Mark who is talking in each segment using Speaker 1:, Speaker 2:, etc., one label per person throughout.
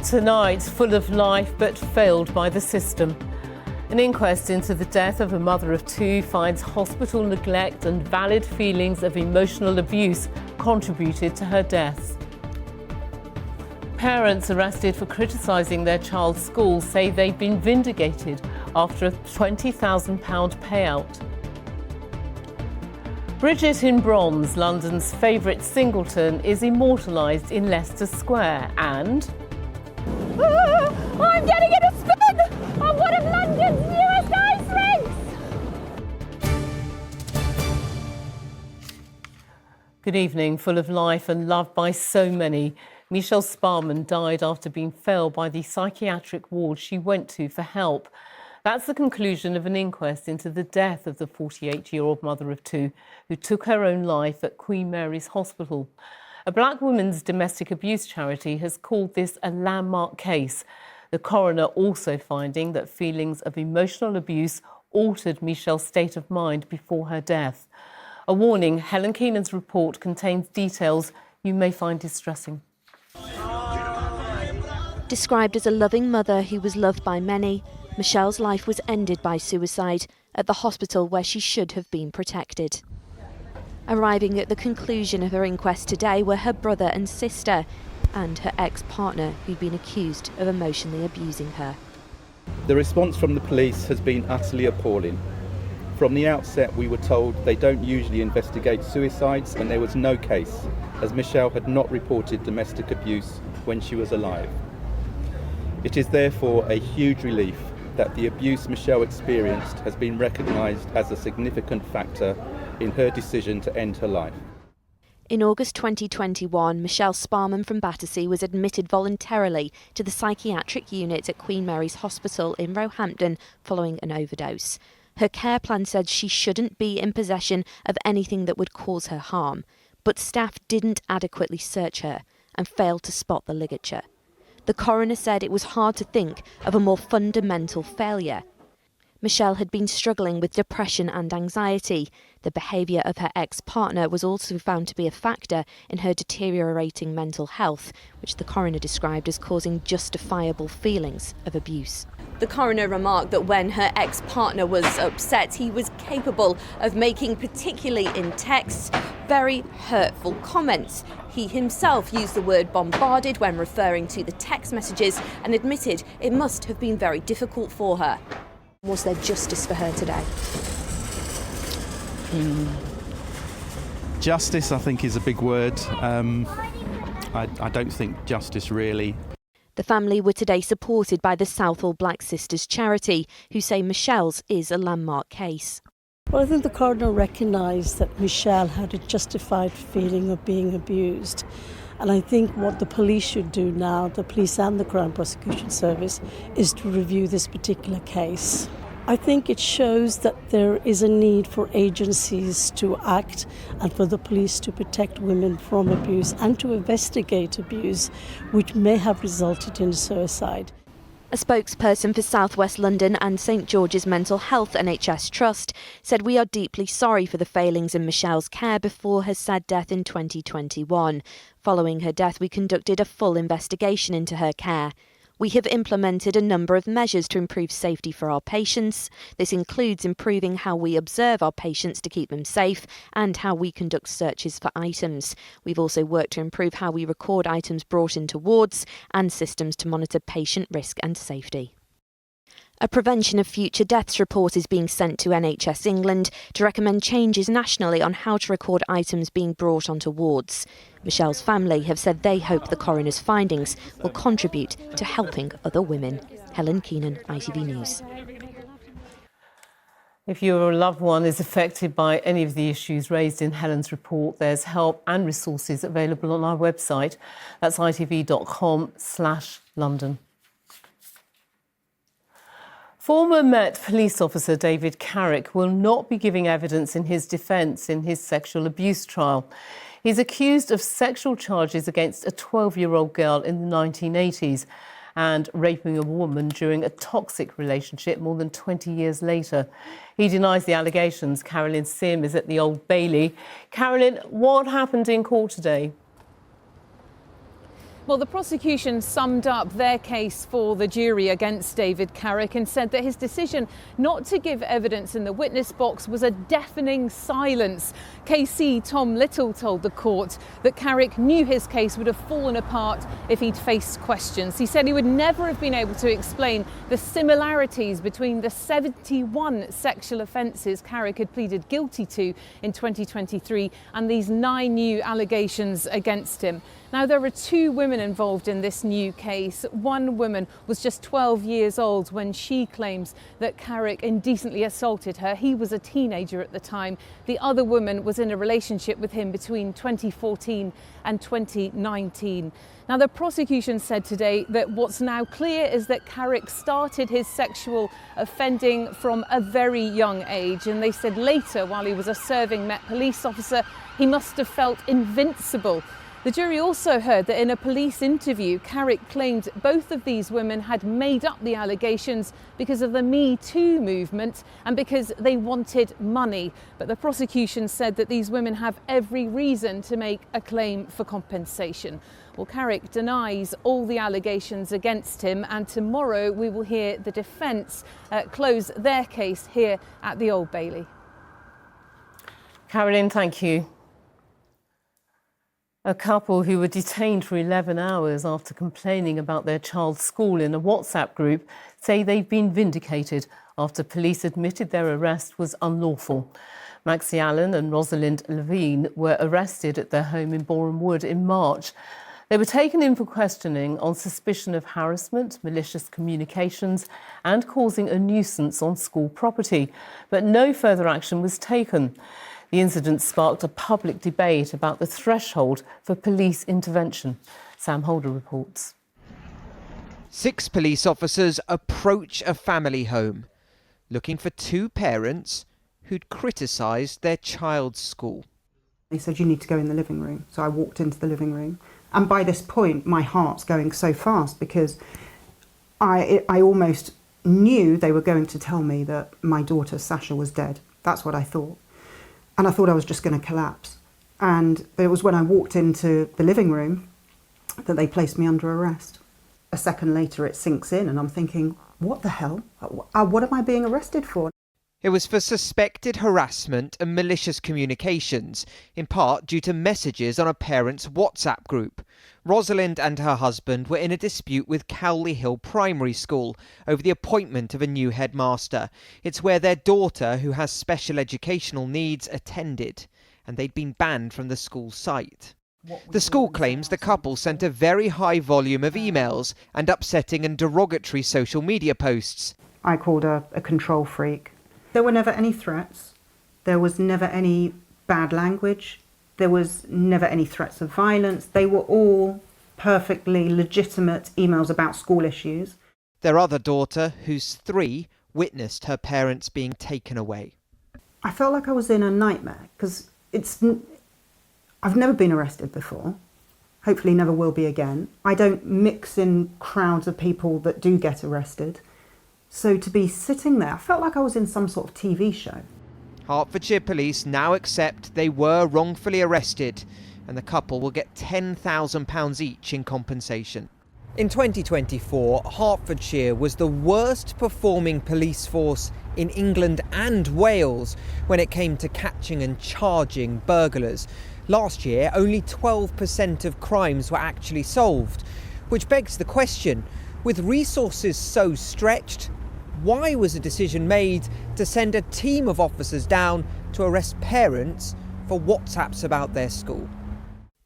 Speaker 1: Tonight, full of life but failed by the system. An inquest into the death of a mother of two finds hospital neglect and valid feelings of emotional abuse contributed to her death. Parents arrested for criticising their child's school say they've been vindicated after a £20,000 payout. Bridget in Bronze, London's favourite singleton, is immortalised in Leicester Square and...
Speaker 2: I'm getting in a spin on one of London's newest ice rinks!
Speaker 1: Good evening. Full of life and loved by so many, Michelle Sparman died after being felled by the psychiatric ward she went to for help. That's the conclusion of an inquest into the death of the 48-year-old mother of two who took her own life at Queen Mary's Hospital. A black women's domestic abuse charity has called this a landmark case. The coroner also finding that feelings of emotional abuse altered Michelle's state of mind before her death. A warning, Helen Keenan's report contains details you may find distressing.
Speaker 3: Described as a loving mother who was loved by many, Michelle's life was ended by suicide at the hospital where she should have been protected. Arriving at the conclusion of her inquest today were her brother and sister and her ex-partner who'd been accused of emotionally abusing her.
Speaker 4: The response from the police has been utterly appalling. From the outset we were told they don't usually investigate suicides and there was no case, as Michelle had not reported domestic abuse when she was alive. It is therefore a huge relief that the abuse Michelle experienced has been recognised as a significant factor in her decision to end her life.
Speaker 3: In August 2021, Michelle Sparman from Battersea was admitted voluntarily to the psychiatric unit at Queen Mary's Hospital in Roehampton following an overdose. Her care plan said she shouldn't be in possession of anything that would cause her harm, but staff didn't adequately search her and failed to spot the ligature. The coroner said it was hard to think of a more fundamental failure. Michelle had been struggling with depression and anxiety. The behaviour of her ex-partner was also found to be a factor in her deteriorating mental health, which the coroner described as causing justifiable feelings of abuse. The coroner remarked that when her ex-partner was upset, he was capable of making, particularly in texts, very hurtful comments. He himself used the word bombarded when referring to the text messages and admitted it must have been very difficult for her. Was there justice for her today?
Speaker 4: Justice, I think, is a big word. I don't think justice really.
Speaker 3: The family were today supported by the Southall Black Sisters charity, who say Michelle's is a landmark case.
Speaker 5: Well, I think the coroner recognised that Michelle had a justified feeling of being abused. And I think what the police should do now, the police and the Crown Prosecution Service, is to review this particular case. I think it shows that there is a need for agencies to act and for the police to protect women from abuse and to investigate abuse, which may have resulted in suicide.
Speaker 3: A spokesperson for South West London and St George's Mental Health NHS Trust said, "We are deeply sorry for the failings in Michelle's care before her sad death in 2021. Following her death, we conducted a full investigation into her care. We have implemented a number of measures to improve safety for our patients. This includes improving how we observe our patients to keep them safe and how we conduct searches for items. We've also worked to improve how we record items brought into wards and systems to monitor patient risk and safety." A prevention of future deaths report is being sent to NHS England to recommend changes nationally on how to record items being brought onto wards. Michelle's family have said they hope the coroner's findings will contribute to helping other women. Helen Keenan, ITV News.
Speaker 1: If your loved one is affected by any of the issues raised in Helen's report, there's help and resources available on our website. That's itv.com/London. Former Met police officer David Carrick will not be giving evidence in his defence in his sexual abuse trial. He's accused of sexual charges against a 12-year-old girl in the 1980s and raping a woman during a toxic relationship more than 20 years later. He denies the allegations. Carolyn Sim is at the Old Bailey. Carolyn, what happened in court today?
Speaker 6: Well, the prosecution summed up their case for the jury against David Carrick and said that his decision not to give evidence in the witness box was a deafening silence. KC Tom Little told the court that Carrick knew his case would have fallen apart if he'd faced questions. He said he would never have been able to explain the similarities between the 71 sexual offences Carrick had pleaded guilty to in 2023 and these 9 new allegations against him. Now, there are 2 women involved in this new case. One woman was just 12 years old when she claims that Carrick indecently assaulted her. He was a teenager at the time. The other woman was in a relationship with him between 2014 and 2019. Now, the prosecution said today that what's now clear is that Carrick started his sexual offending from a very young age. And they said later, while he was a serving Met police officer, he must have felt invincible. The jury also heard that in a police interview, Carrick claimed both of these women had made up the allegations because of the Me Too movement and because they wanted money. But the prosecution said that these women have every reason to make a claim for compensation. Well, Carrick denies all the allegations against him, and tomorrow we will hear the defence close their case here at the Old Bailey.
Speaker 1: Carolyn, thank you. A couple who were detained for 11 hours after complaining about their child's school in a WhatsApp group say they've been vindicated after police admitted their arrest was unlawful. Maxie Allen and Rosalind Levine were arrested at their home in Boreham Wood in March. They were taken in for questioning on suspicion of harassment, malicious communications and causing a nuisance on school property, but no further action was taken. The incident sparked a public debate about the threshold for police intervention. Sam Holder reports.
Speaker 7: 6 police officers approach a family home looking for 2 parents who'd criticised their child's school.
Speaker 8: They said, you need to go in the living room. So I walked into the living room. And by this point, my heart's going so fast because I almost knew they were going to tell me that my daughter, Sasha, was dead. That's what I thought. And I thought I was just going to collapse. And it was when I walked into the living room that they placed me under arrest. A second later, it sinks in and I'm thinking, what the hell? What am I being arrested for?
Speaker 7: It was for suspected harassment and malicious communications, in part due to messages on a parent's WhatsApp group. Rosalind and her husband were in a dispute with Cowley Hill Primary School over the appointment of a new headmaster. It's where their daughter, who has special educational needs, attended, and they'd been banned from the school site. The school claims the couple sent a very high volume of emails and upsetting and derogatory social media posts.
Speaker 8: I called her a control freak. There were never any threats. There was never any bad language. There was never any threats of violence. They were all perfectly legitimate emails about school issues.
Speaker 7: Their other daughter, who's 3, witnessed her parents being taken away.
Speaker 8: I felt like I was in a nightmare because I've never been arrested before. Hopefully never will be again. I don't mix in crowds of people that do get arrested. So to be sitting there, I felt like I was in some sort of TV show.
Speaker 7: Hertfordshire police now accept they were wrongfully arrested, and the couple will get £10,000 each in compensation. In 2024, Hertfordshire was the worst performing police force in England and Wales when it came to catching and charging burglars. Last year, only 12% of crimes were actually solved, which begs the question, with resources so stretched, why was a decision made to send a team of officers down to arrest parents for WhatsApps about their school?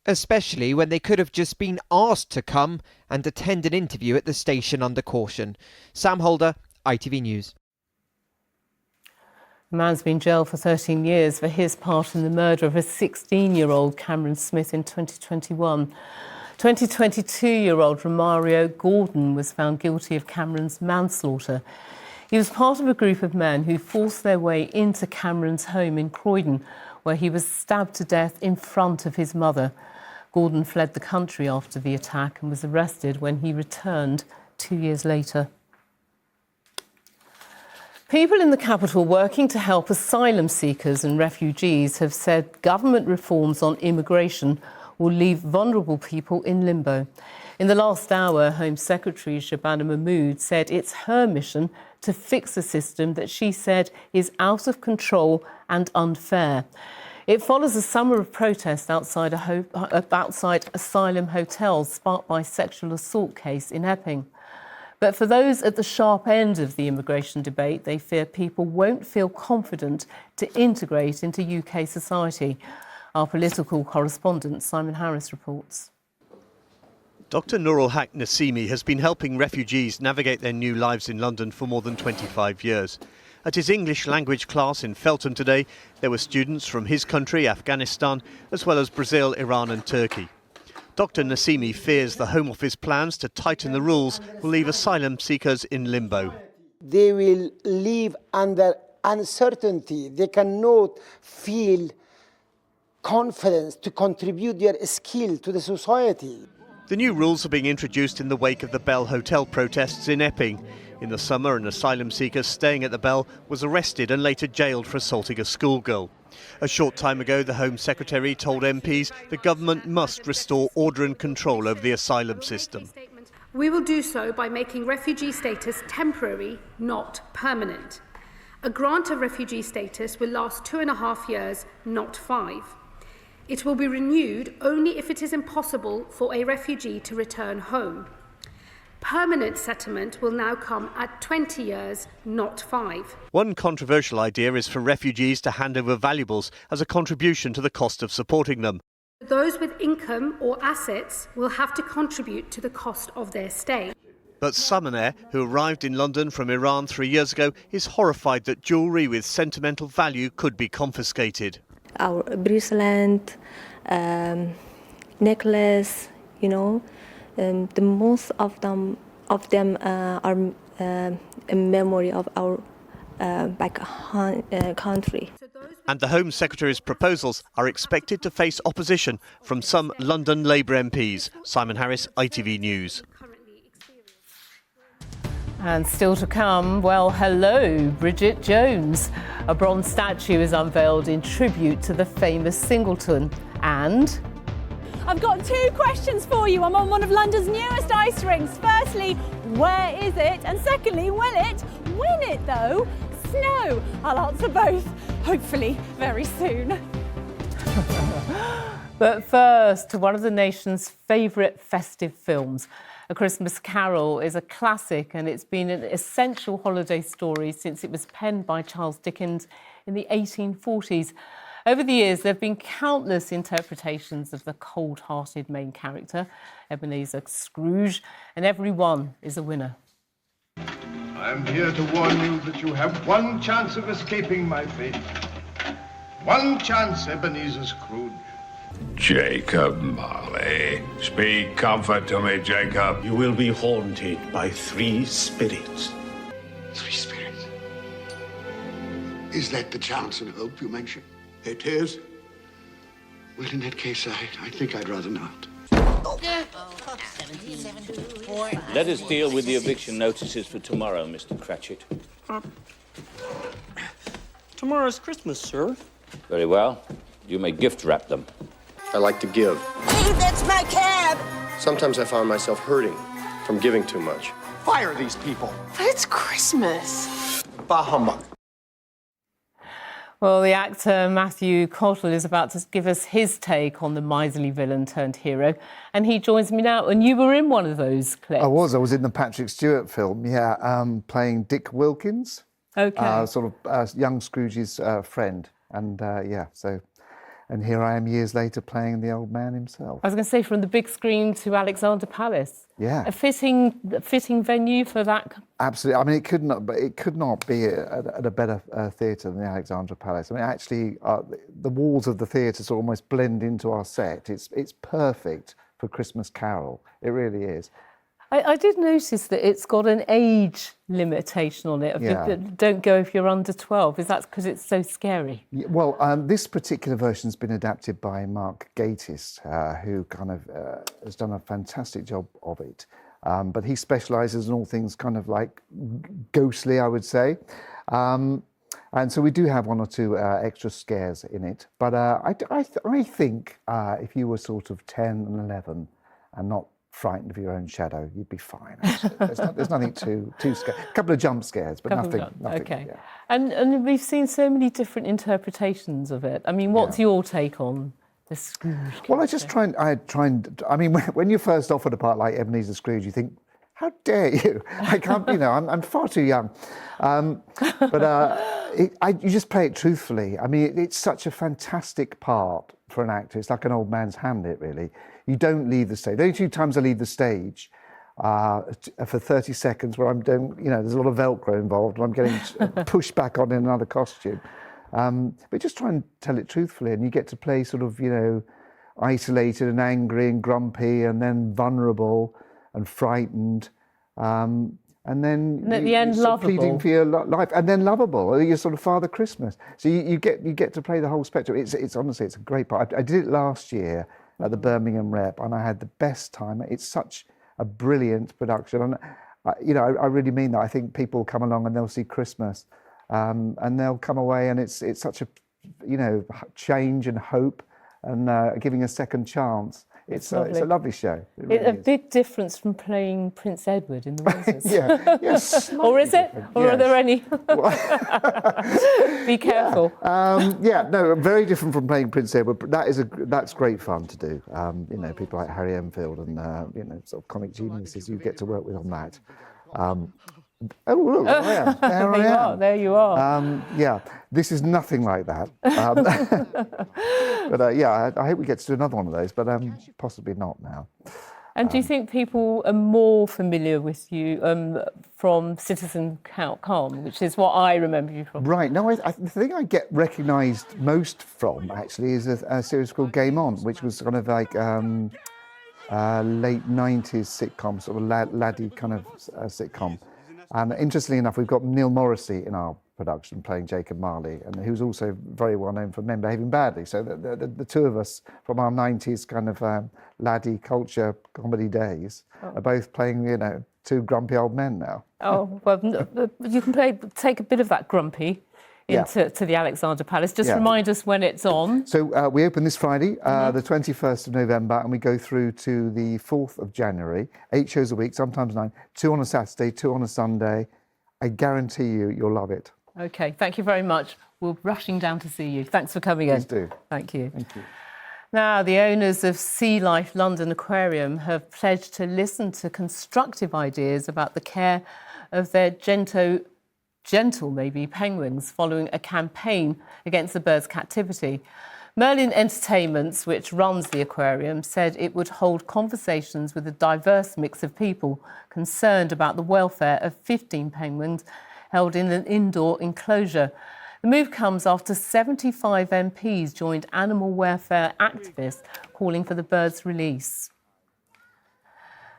Speaker 7: Especially when they could have just been asked to come and attend an interview at the station under caution. Sam Holder, ITV News.
Speaker 1: A man's been jailed for 13 years for his part in the murder of a 16-year-old Cameron Smith in 2021. 22-year-old Romario Gordon was found guilty of Cameron's manslaughter. He was part of a group of men who forced their way into Cameron's home in Croydon, where he was stabbed to death in front of his mother. Gordon fled the country after the attack and was arrested when he returned 2 years later. People in the capital working to help asylum seekers and refugees have said government reforms on immigration will leave vulnerable people in limbo. In the last hour, Home Secretary Shabana Mahmood said it's her mission to fix a system that she said is out of control and unfair. It follows a summer of protest outside asylum hotels sparked by a sexual assault case in Epping. But for those at the sharp end of the immigration debate, they fear people won't feel confident to integrate into UK society. Our political correspondent Simon Harris reports.
Speaker 9: Dr Nurul Haq Nassimi has been helping refugees navigate their new lives in London for more than 25 years. At his English language class in Feltham today, there were students from his country, Afghanistan, as well as Brazil, Iran and Turkey. Dr Nassimi fears the Home Office plans to tighten the rules will leave asylum seekers in limbo.
Speaker 10: They will live under uncertainty. They cannot feel confidence to contribute their skill to the society.
Speaker 9: The new rules are being introduced in the wake of the Bell Hotel protests in Epping. In the summer, an asylum seeker staying at the Bell was arrested and later jailed for assaulting a schoolgirl. A short time ago, the Home Secretary told MPs the government must restore order and control over the asylum system.
Speaker 11: We will do so by making refugee status temporary, not permanent. A grant of refugee status will last 2.5 years, not 5. It will be renewed only if it is impossible for a refugee to return home. Permanent settlement will now come at 20 years, not 5.
Speaker 9: One controversial idea is for refugees to hand over valuables as a contribution to the cost of supporting them.
Speaker 11: Those with income or assets will have to contribute to the cost of their stay.
Speaker 9: But Samaner, who arrived in London from Iran 3 years ago, is horrified that jewellery with sentimental value could be confiscated.
Speaker 12: Our bracelet, necklace, the most of them are a memory of our country.
Speaker 9: And the Home Secretary's proposals are expected to face opposition from some London Labour MPs. Simon Harris, ITV News.
Speaker 1: And still to come, well, hello, Bridget Jones. A bronze statue is unveiled in tribute to the famous Singleton. And
Speaker 2: I've got 2 questions for you. I'm on one of London's newest ice rinks. Firstly, where is it? And secondly, will it win it though? Snow. I'll answer both, hopefully very soon.
Speaker 1: But first, to one of the nation's favourite festive films. A Christmas Carol is a classic and it's been an essential holiday story since it was penned by Charles Dickens in the 1840s. Over the years, there have been countless interpretations of the cold-hearted main character, Ebenezer Scrooge, and every one is a winner.
Speaker 13: I'm here to warn you that you have one chance of escaping my fate. One chance, Ebenezer Scrooge.
Speaker 14: Jacob Marley, speak comfort to me, Jacob.
Speaker 15: You will be haunted by 3 spirits.
Speaker 16: 3 spirits? Is that the chance and hope you mentioned? It is? Well, in that case, I think I'd rather not.
Speaker 17: Let us deal with the eviction notices for tomorrow, Mr. Cratchit.
Speaker 18: Tomorrow's Christmas, sir.
Speaker 17: Very well. You may gift wrap them.
Speaker 19: I like to give.
Speaker 20: Hey, that's my cab!
Speaker 19: Sometimes I find myself hurting from giving too much.
Speaker 16: Fire these people.
Speaker 20: But it's Christmas.
Speaker 16: Bah humbug.
Speaker 1: Well, the actor Matthew Cottle is about to give us his take on the miserly villain turned hero. And he joins me now. And you were in one of those clips.
Speaker 21: I was in the Patrick Stewart film, playing Dick Wilkins.
Speaker 1: OK.
Speaker 21: Sort of young Scrooge's friend. And, And here I am years later playing the old man himself.
Speaker 1: I was going to say, from the big screen to Alexander Palace.
Speaker 21: Yeah.
Speaker 1: A fitting venue for that.
Speaker 21: Absolutely. I mean, it could not be at a better theatre than the Alexandra Palace. I mean, actually, the walls of the theatre sort of almost blend into our set. It's perfect for Christmas Carol. It really is.
Speaker 1: I did notice that it's got an age limitation on it. Don't go if you're under 12. Is that because it's so scary?
Speaker 21: Yeah, well, this particular version's been adapted by Mark Gatiss, who kind of has done a fantastic job of it. But he specialises in all things kind of like ghostly, I would say. And so we do have 1 or 2 extra scares in it. But I think if you were sort of 10 and 11 and not frightened of your own shadow, you'd be fine. There's nothing too scary. A couple of jump scares, but nothing.
Speaker 1: Okay.
Speaker 21: Yeah.
Speaker 1: And we've seen so many different interpretations of it. I mean, what's your take on the Scrooge?
Speaker 21: Well, I mean, when you're first offered a part like Ebenezer Scrooge, you think, how dare you? I can't, I'm far too young. You just play it truthfully. I mean, it's such a fantastic part for an actor. It's like an old man's Hamlet, really. You don't leave the stage. The only 2 times I leave the stage for 30 seconds where I'm doing, there's a lot of Velcro involved and I'm getting pushed back on in another costume. But just try and tell it truthfully, and you get to play sort of, isolated and angry and grumpy and then vulnerable and frightened, and then
Speaker 1: at the end, lovable,
Speaker 21: pleading for your life, and then lovable. You're sort of Father Christmas. So you get to play the whole spectrum. It's honestly, it's a great part. I did it last year at the Birmingham Rep, and I had the best time. It's such a brilliant production, and I really mean that. I think people come along and they'll see Christmas, and they'll come away, and it's such a change and hope, and giving a second chance. It's a lovely show. It really
Speaker 1: a big difference from playing Prince Edward in The Roses.
Speaker 21: Yes.
Speaker 1: Or is it? Or are there any? Be careful.
Speaker 21: No, very different from playing Prince Edward. But that's great fun to do. People like Harry Enfield and sort of comic geniuses you get to work with on that. Oh, look, there I am. There I am.
Speaker 1: There you are.
Speaker 21: This is nothing like that. But I hope we get to do another one of those, but possibly not now.
Speaker 1: And do you think people are more familiar with you from Citizen Khan, which is what I remember you from?
Speaker 21: Right. No, the thing I get recognised most from, actually, is a series called Game On, which was kind of like late 90s sitcom, sort of laddie kind of sitcom. And interestingly enough, we've got Neil Morrissey in our production playing Jacob Marley, and who's also very well known for Men Behaving Badly. So the two of us from our 90s kind of laddie culture comedy days are both playing, 2 grumpy old men now.
Speaker 1: Oh, well, you can take a bit of that grumpy into the Alexander Palace. Just remind us when it's on.
Speaker 21: So we open this Friday, the 21st of November, and we go through to the 4th of January. 8 shows a week, sometimes 9. 2 on a Saturday, 2 on a Sunday. I guarantee you'll love it.
Speaker 1: OK, thank you very much. We're rushing down to see you. Thanks for coming in.
Speaker 21: Please do.
Speaker 1: Thank you.
Speaker 21: Thank you.
Speaker 1: Now, the owners of Sea Life London Aquarium have pledged to listen to constructive ideas about the care of their gentle penguins following a campaign against the bird's captivity. Merlin Entertainments, which runs the aquarium, said it would hold conversations with a diverse mix of people concerned about the welfare of 15 penguins held in an indoor enclosure. The move comes after 75 MPs joined animal welfare activists calling for the bird's release.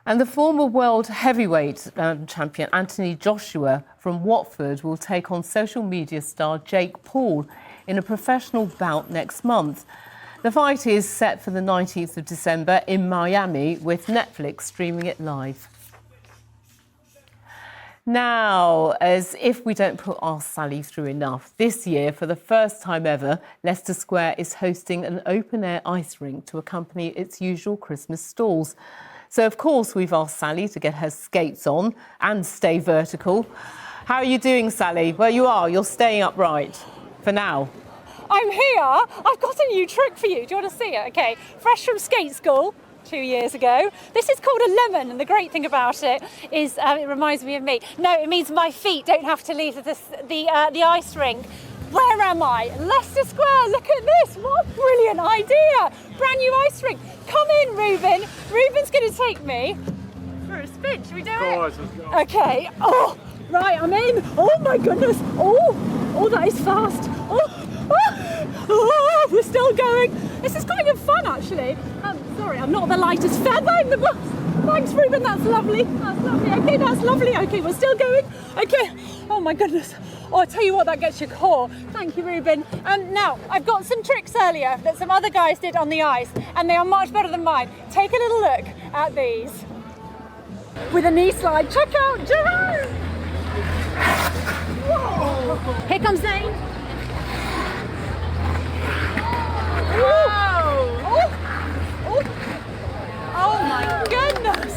Speaker 1: And the former world heavyweight champion Anthony Joshua from Watford will take on social media star Jake Paul in a professional bout next month. The fight is set for the 19th of December in Miami, with Netflix streaming it live. Now, as if we don't put our Sally through enough, this year, for the first time ever, Leicester Square is hosting an open-air ice rink to accompany its usual Christmas stalls. So, of course, we've asked Sally to get her skates on and stay vertical. How are you doing, Sally? Well, you are. You're staying upright for now.
Speaker 2: I'm here. I've got a new trick for you. Do you want to see it? OK, fresh from skate school 2 years ago. This is called a lemon, and the great thing about it is it reminds me of me. No, it means my feet don't have to leave the ice rink. Where am I? Leicester Square, look at this. What a brilliant idea. Brand new ice rink. Come in, Reuben. Reuben's going to take me for a spin. Should we do it?
Speaker 4: Let's go.
Speaker 2: OK. Oh, right, I'm in. Oh, my goodness. Oh, that is fast. Oh, we're still going. This is kind of fun, actually. Sorry, I'm not the lightest feather in the bus. Thanks, Reuben. That's lovely. That's lovely. OK, that's lovely. OK, we're still going. OK. Oh, my goodness. Oh, I tell you what, that gets your core. Thank you, Reuben. Now, I've got some tricks earlier that some other guys did on the ice, and they are much better than mine. Take a little look at these. With a knee slide. Check out Jerome. Whoa. Here comes Zane. Whoa. Oh my goodness.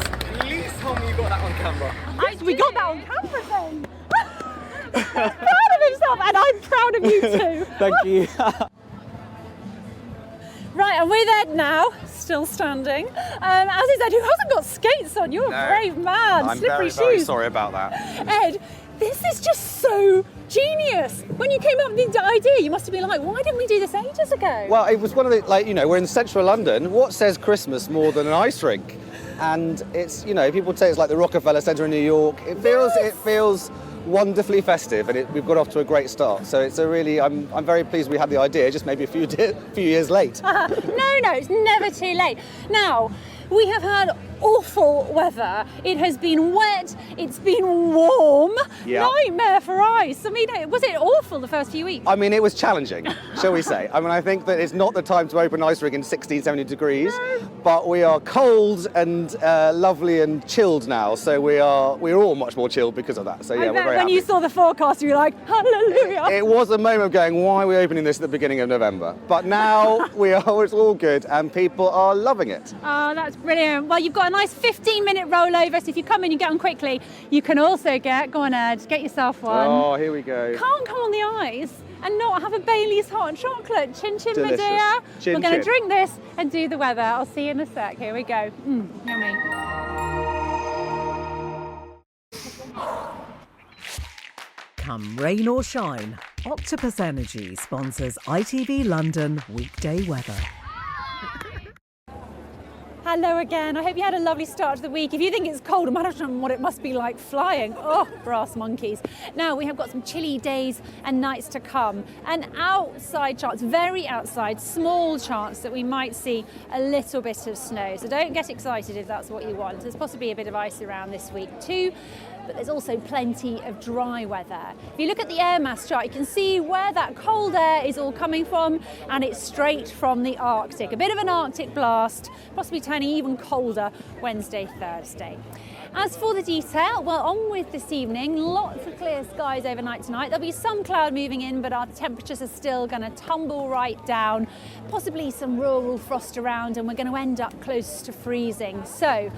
Speaker 4: that on camera.
Speaker 2: We got that on camera then. Proud of himself, and I'm proud of you too.
Speaker 4: Thank you.
Speaker 2: Right, and with Ed now, still standing. As is Ed, who hasn't got skates on. You're a brave man.
Speaker 22: I'm
Speaker 2: Slippery
Speaker 22: very
Speaker 2: shoes.
Speaker 22: sorry about that.
Speaker 2: Ed, this is just so genius. When you came up with the idea, you must have been like, why didn't we do this ages ago?
Speaker 22: Well, it was one of the, like, you know, we're in central London. What says Christmas more than an ice rink? And it's, you know, people say it's like the Rockefeller Centre in New York. It feels wonderfully festive, and we've got off to a great start. So it's a really, I'm very pleased we had the idea, just maybe a few years late.
Speaker 2: No, it's never too late. Now, we have had awful weather. It has been wet, it's been warm, nightmare for ice. I mean, was it awful the first few weeks?
Speaker 22: I mean, it was challenging, shall we say. I mean, I think that it's not the time to open an ice rink in 16, 17 degrees, but we are cold and lovely and chilled now, so we're all much more chilled because of that. So yeah, we're very happy.
Speaker 2: When you saw the forecast, you were like, hallelujah.
Speaker 22: It was a moment of going, why are we opening this at the beginning of November? But now it's all good and people are loving it.
Speaker 2: Oh, that's brilliant. Well, you've got a nice 15-minute rollover, so if you come in and get on quickly, you can also go on Ed, get yourself one.
Speaker 22: Oh, here we go.
Speaker 2: Can't come on the ice and not have a Bailey's hot chocolate. Chin chin, my
Speaker 22: Delicious.
Speaker 2: dear.
Speaker 22: Chin,
Speaker 2: We're going to
Speaker 22: chin.
Speaker 2: drink this and do the weather. I'll see you in a sec. Here we go. Yummy.
Speaker 23: Come rain or shine, Octopus Energy sponsors ITV London weekday weather.
Speaker 2: Hello again. I hope you had a lovely start to the week. If you think it's cold, imagine what it must be like flying. Oh, brass monkeys. Now, we have got some chilly days and nights to come. An outside chance, very outside, small chance that we might see a little bit of snow. So don't get excited if that's what you want. There's possibly a bit of ice around this week too. But there's also plenty of dry weather. If you look at the air mass chart, you can see where that cold air is all coming from, and it's straight from the Arctic. A bit of an Arctic blast, possibly turning even colder Wednesday, Thursday. As for the detail, well, on with this evening. Lots of clear skies overnight tonight. There'll be some cloud moving in, but our temperatures are still going to tumble right down. Possibly some rural frost around, and we're going to end up close to freezing. So,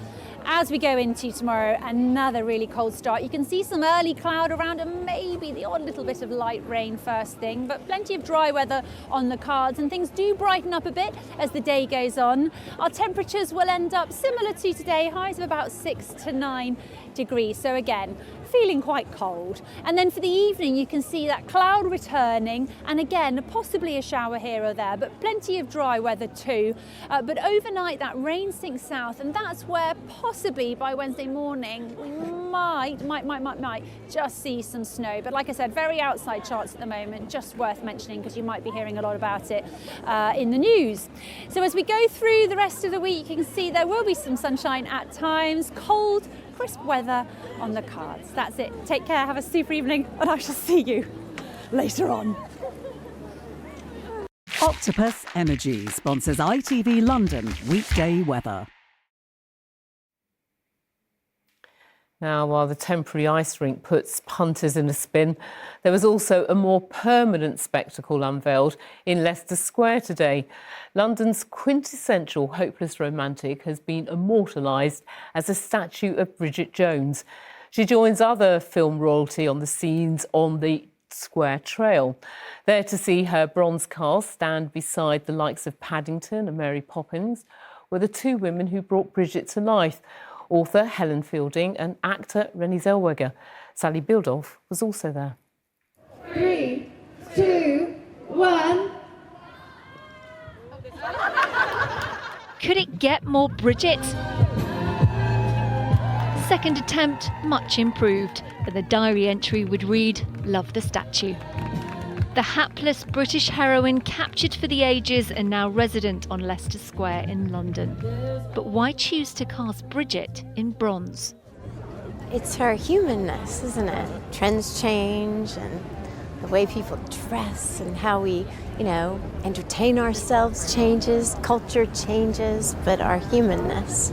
Speaker 2: as we go into tomorrow, another really cold start. You can see some early cloud around and maybe the odd little bit of light rain first thing, but plenty of dry weather on the cards, and things do brighten up a bit as the day goes on. Our temperatures will end up similar to today, highs of about 6 to 9 degrees. So again, feeling quite cold. And then for the evening, you can see that cloud returning, and again, possibly a shower here or there, but plenty of dry weather too. But overnight, that rain sinks south, and that's where possibly by Wednesday morning, we might just see some snow. But like I said, very outside chance at the moment, just worth mentioning because you might be hearing a lot about it in the news. So as we go through the rest of the week, you can see there will be some sunshine at times, cold, crisp weather on the cards. That's it. Take care, have a super evening, and I shall see you later on.
Speaker 23: Octopus Energy sponsors ITV London weekday weather.
Speaker 1: Now, while the temporary ice rink puts punters in a spin, there was also a more permanent spectacle unveiled in Leicester Square today. London's quintessential hopeless romantic has been immortalised as a statue of Bridget Jones. She joins other film royalty on the scenes on the Square Trail. There to see her bronze cast stand beside the likes of Paddington and Mary Poppins were the two women who brought Bridget to life, author Helen Fielding and actor Renée Zellweger. Sally Bildolf was also there.
Speaker 24: 3, 2, 1.
Speaker 25: Could it get more Bridget? Second attempt, much improved, but the diary entry would read, "Love the statue." The hapless British heroine captured for the ages and now resident on Leicester Square in London. But why choose to cast Bridget in bronze?
Speaker 26: It's her humanness, isn't it? Trends change and the way people dress and how we, entertain ourselves changes, culture changes, but our humanness,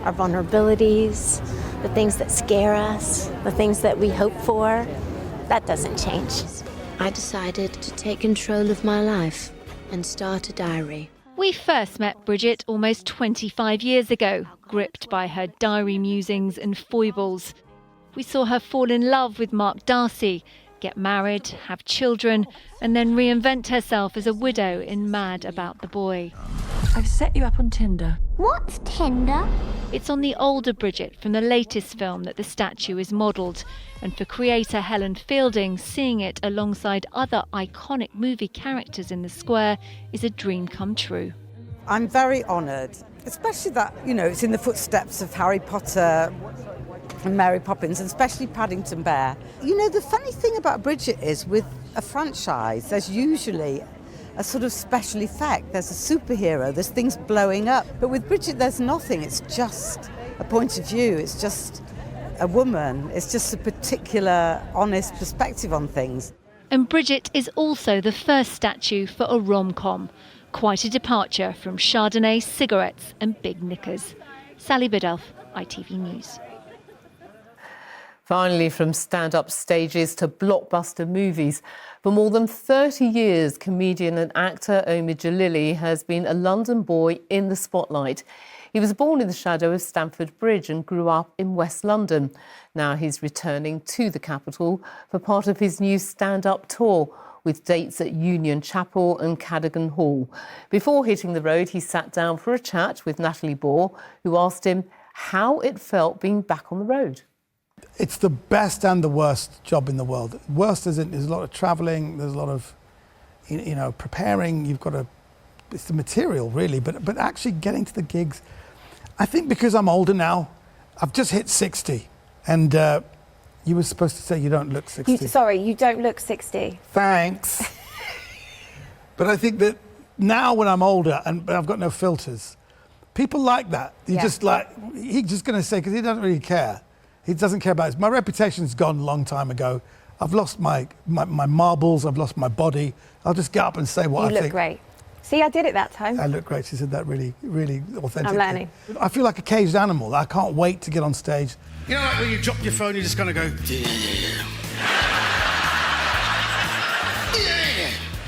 Speaker 26: our vulnerabilities, the things that scare us, the things that we hope for, that doesn't change.
Speaker 27: I decided to take control of my life and start a diary.
Speaker 25: We first met Bridget almost 25 years ago, gripped by her diary musings and foibles. We saw her fall in love with Mark Darcy, get married, have children, and then reinvent herself as a widow in Mad About the Boy.
Speaker 3: I've set you up on Tinder.
Speaker 25: What's Tinder? It's on the older Bridget from the latest film that the statue is modelled. And for creator Helen Fielding, seeing it alongside other iconic movie characters in the square is a dream come true.
Speaker 4: I'm very honoured, especially that, you know, it's in the footsteps of Harry Potter and Mary Poppins, and especially Paddington Bear. You know, the funny thing about Bridget is with a franchise, there's usually a sort of special effect. There's a superhero, there's things blowing up. But with Bridget, there's nothing. It's just a point of view. It's just a woman. It's just a particular, honest perspective on things.
Speaker 25: And Bridget is also the first statue for a rom-com. Quite a departure from Chardonnay, cigarettes and big knickers. Sally Biddulph, ITV News.
Speaker 1: Finally, from stand-up stages to blockbuster movies. For more than 30 years, comedian and actor Omid Djalili has been a London boy in the spotlight. He was born in the shadow of Stamford Bridge and grew up in West London. Now he's returning to the capital for part of his new stand-up tour, with dates at Union Chapel and Cadogan Hall. Before hitting the road, he sat down for a chat with Natalie Bohr, who asked him how it felt being back on the road.
Speaker 5: It's the best and the worst job in the world. Worst is there's a lot of travelling, there's a lot of, you know, preparing. You've got to, it's the material really, but actually getting to the gigs. I think because I'm older now, I've just hit 60, and you were supposed to say you don't look 60.
Speaker 6: Sorry, you don't look 60.
Speaker 5: Thanks. But I think that now when I'm older and I've got no filters, people like that. You just like, he's just going to say, because he doesn't really care. He doesn't care about it. My reputation's gone a long time ago. I've lost my marbles, I've lost my body. I'll just get up and say what I think.
Speaker 6: You look great. See, I did it that time.
Speaker 5: I look great. She said that really, really authentically.
Speaker 6: I'm learning.
Speaker 5: I feel like a caged animal. I can't wait to get on stage.
Speaker 15: You know, like when you drop your phone, you just kind of go,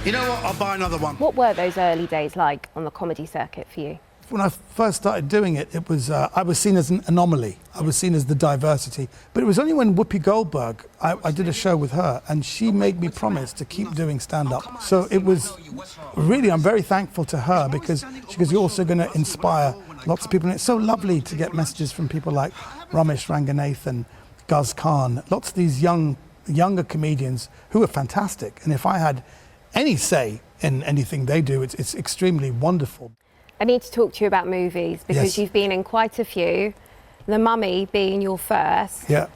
Speaker 15: you know what, I'll buy another one.
Speaker 6: What were those early days like on the comedy circuit for you?
Speaker 5: When I first started doing it, it was I was seen as an anomaly. I was seen as the diversity. But it was only when Whoopi Goldberg, I did a show with her, and she made me promise to keep doing stand-up. So it was really, I'm very thankful to her, because she goes, you're also going to inspire lots of people. And it's so lovely to get messages from people like Ramesh Ranganathan, Guz Khan, lots of these younger comedians who are fantastic. And if I had any say in anything they do, it's extremely wonderful.
Speaker 6: I need to talk to you about movies, because you've been in quite a few, The Mummy being your first.
Speaker 5: Yeah.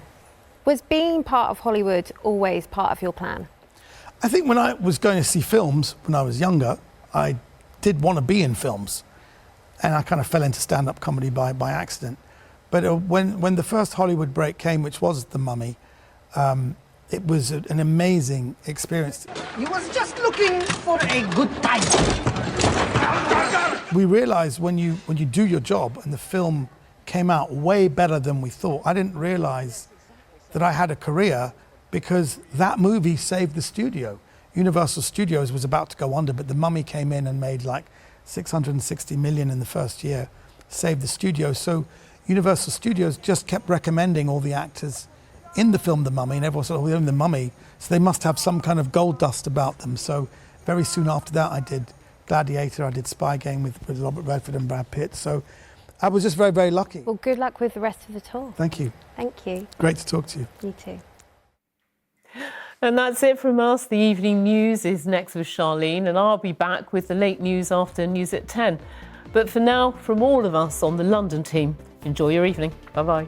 Speaker 6: Was being part of Hollywood always part of your plan?
Speaker 5: I think when I was going to see films when I was younger, I did want to be in films. And I kind of fell into stand-up comedy by accident. But when the first Hollywood break came, which was The Mummy, it was an amazing experience.
Speaker 7: He was just looking for a good time.
Speaker 5: We realised when you do your job, and the film came out way better than we thought. I didn't realise that I had a career, because that movie saved the studio. Universal Studios was about to go under, but The Mummy came in and made like 660 million in the first year, saved the studio. So Universal Studios just kept recommending all the actors in the film The Mummy, and everyone said, oh, they're in The Mummy, so they must have some kind of gold dust about them. So very soon after that, I did Gladiator, I did Spy Game with Robert Redford and Brad Pitt. So I was just very, very lucky.
Speaker 6: Well, good luck with the rest of the tour.
Speaker 5: Thank you.
Speaker 6: Thank you.
Speaker 5: Great to talk to you.
Speaker 6: You too.
Speaker 1: And that's it from us. The evening news is next with Charlene, and I'll be back with the late news after news at 10. But for now, from all of us on the London team, enjoy your evening. Bye-bye.